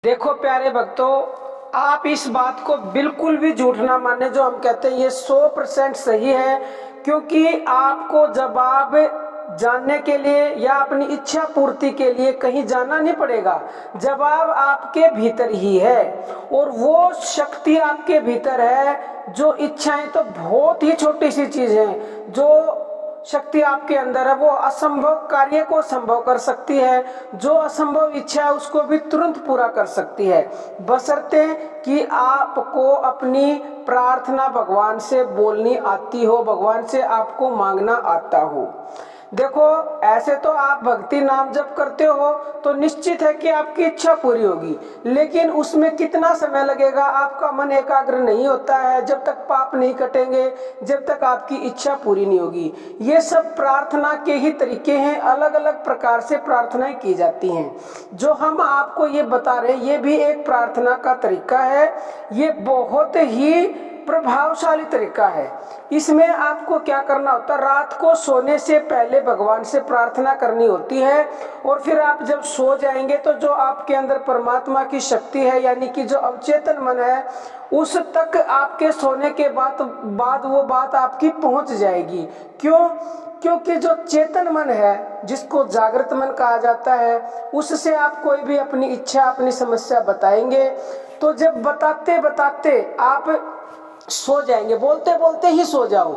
देखो प्यारे भक्तों, आप इस बात को बिल्कुल भी झूठ ना माने जो हम कहते हैं ये 100% सही है। क्योंकि आपको जवाब जानने के लिए या अपनी इच्छा पूर्ति के लिए कहीं जाना नहीं पड़ेगा। जवाब आपके भीतर ही है और वो शक्ति आपके भीतर है। जो इच्छाएं तो बहुत ही छोटी सी चीज है, जो शक्ति आपके अंदर है वो असंभव कार्य को संभव कर सकती है। जो असंभव इच्छा है उसको भी तुरंत पूरा कर सकती है, बशर्ते कि आपको अपनी प्रार्थना भगवान से बोलनी आती हो, भगवान से आपको मांगना आता हो। देखो, ऐसे तो आप भक्ति नाम जप करते हो तो निश्चित है कि आपकी इच्छा पूरी होगी, लेकिन उसमें कितना समय लगेगा। आपका मन एकाग्र नहीं होता है जब तक पाप नहीं कटेंगे, जब तक आपकी इच्छा पूरी नहीं होगी। ये सब प्रार्थना के ही तरीके हैं, अलग अलग प्रकार से प्रार्थनाएं की जाती हैं। जो हम आपको ये बता रहे हैं ये भी एक प्रार्थना का तरीका है। ये बहुत ही प्रभावशाली तरीका है। इसमें आपको क्या करना होता है, रात को सोने से पहले भगवान से प्रार्थना करनी होती है और फिर आप जब सो जाएंगे तो जो आपके अंदर परमात्मा की शक्ति है, यानी कि जो अवचेतन मन है, उस तक आपके सोने के बाद वो बात आपकी पहुंच जाएगी। क्यों? क्योंकि जो चेतन मन है, जिसको जागृत मन कहा जाता है, उससे आप कोई भी अपनी इच्छा, अपनी समस्या बताएंगे तो जब बताते बताते आप सो जाएंगे, बोलते बोलते ही सो जाओ,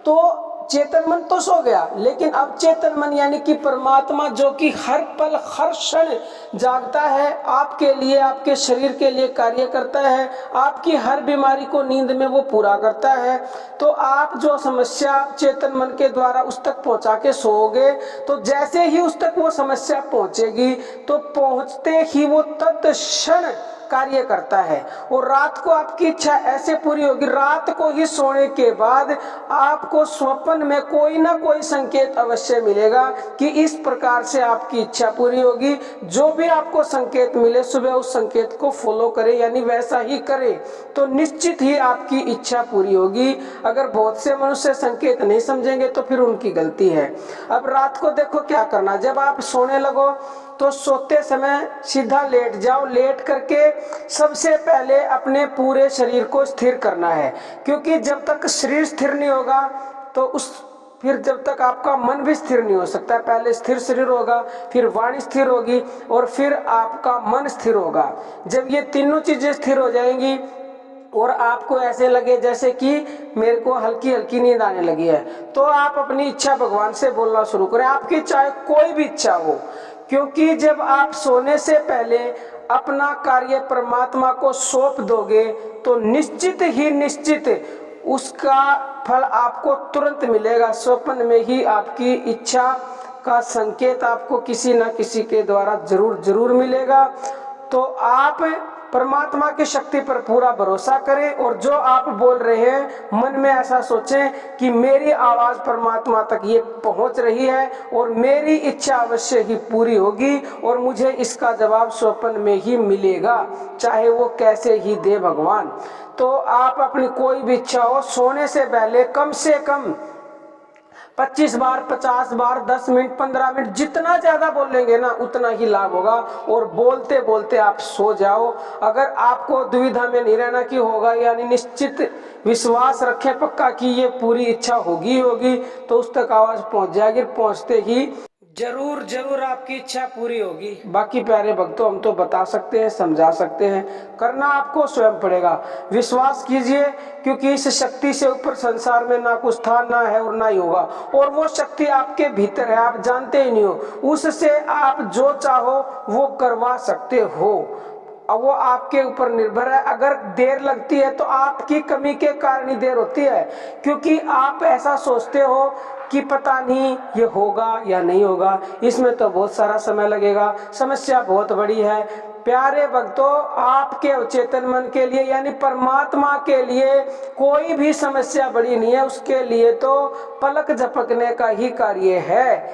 तो चेतन मन तो सो गया, लेकिन अब चेतन मन यानी कि परमात्मा जो कि हर पल हर क्षण जागता है, आपके लिए, आपके शरीर के लिए कार्य करता है, आपकी हर बीमारी को नींद में वो पूरा करता है। तो आप जो समस्या चेतन मन के द्वारा उस तक पहुंचा के सोओगे, तो जैसे ही उस तक वो समस्या पहुंचेगी तो पहुंचते ही वो तत्क्षण कार्य करता है। और रात को आपकी इच्छा ऐसे पूरी होगी, रात को ही सोने के बाद आपको स्वप्न में कोई ना कोई संकेत अवश्य मिलेगा कि इस प्रकार से आपकी इच्छा पूरी होगी। जो भी आपको संकेत मिले सुबह उस संकेत को फॉलो करें, यानी वैसा ही करें, तो निश्चित ही आपकी इच्छा पूरी होगी। अगर बहुत से मनुष्य संकेत नहीं समझेंगे तो फिर उनकी गलती है। अब रात को देखो क्या करना, जब आप सोने लगो तो सोते समय सीधा लेट जाओ। लेट करके सबसे पहले अपने पूरे शरीर को स्थिर करना है, क्योंकि जब तक शरीर स्थिर नहीं होगा तो फिर जब तक आपका मन भी स्थिर नहीं हो सकता। पहले स्थिर शरीर होगा, फिर वाणी स्थिर होगी और फिर आपका मन स्थिर होगा। जब ये तीनों चीजें स्थिर हो जाएंगी और आपको ऐसे लगे जैसे कि मेरे को हल्की हल्की नींद आने लगी है, तो आप अपनी इच्छा भगवान से बोलना शुरू करें, आपकी चाहे कोई भी इच्छा हो। क्योंकि जब आप सोने से पहले अपना कार्य परमात्मा को सौंप दोगे तो निश्चित ही निश्चित उसका फल आपको तुरंत मिलेगा। स्वप्न में ही आपकी इच्छा का संकेत आपको किसी न किसी के द्वारा जरूर मिलेगा। तो आप परमात्मा की शक्ति पर पूरा भरोसा करें और जो आप बोल रहे हैं मन में ऐसा सोचें कि मेरी आवाज परमात्मा तक ये पहुंच रही है और मेरी इच्छा अवश्य ही पूरी होगी और मुझे इसका जवाब स्वप्न में ही मिलेगा, चाहे वो कैसे ही दे भगवान। तो आप अपनी कोई भी इच्छा हो, सोने से पहले कम से कम 25 बार, 50 बार, 10 मिनट, 15 मिनट, जितना ज्यादा बोलेंगे ना उतना ही लाभ होगा। और बोलते बोलते आप सो जाओ। अगर आपको दुविधा में नहीं रहना कि होगा, यानी निश्चित विश्वास रखें पक्का कि ये पूरी इच्छा होगी, तो उस तक आवाज पहुंच जाएगी। पहुंचते ही जरूर आपकी इच्छा पूरी होगी। बाकी प्यारे भक्तों, हम तो बता सकते हैं, समझा सकते हैं, करना आपको स्वयं पड़ेगा। विश्वास कीजिए, क्योंकि इस शक्ति से ऊपर संसार में ना कुछ था, ना है और ना ही होगा। और वो शक्ति आपके भीतर है, आप जानते ही नहीं हो। उससे आप जो चाहो वो करवा सकते हो। अब वो आपके ऊपर निर्भर है। अगर देर लगती है तो आपकी कमी के कारण ही देर होती है, क्योंकि आप ऐसा सोचते हो कि पता नहीं ये होगा या नहीं होगा, इसमें तो बहुत सारा समय लगेगा, समस्या बहुत बड़ी है। प्यारे भक्तों, आपके अवचेतन मन के लिए यानी परमात्मा के लिए कोई भी समस्या बड़ी नहीं है, उसके लिए तो पलक झपकने का ही कार्य है।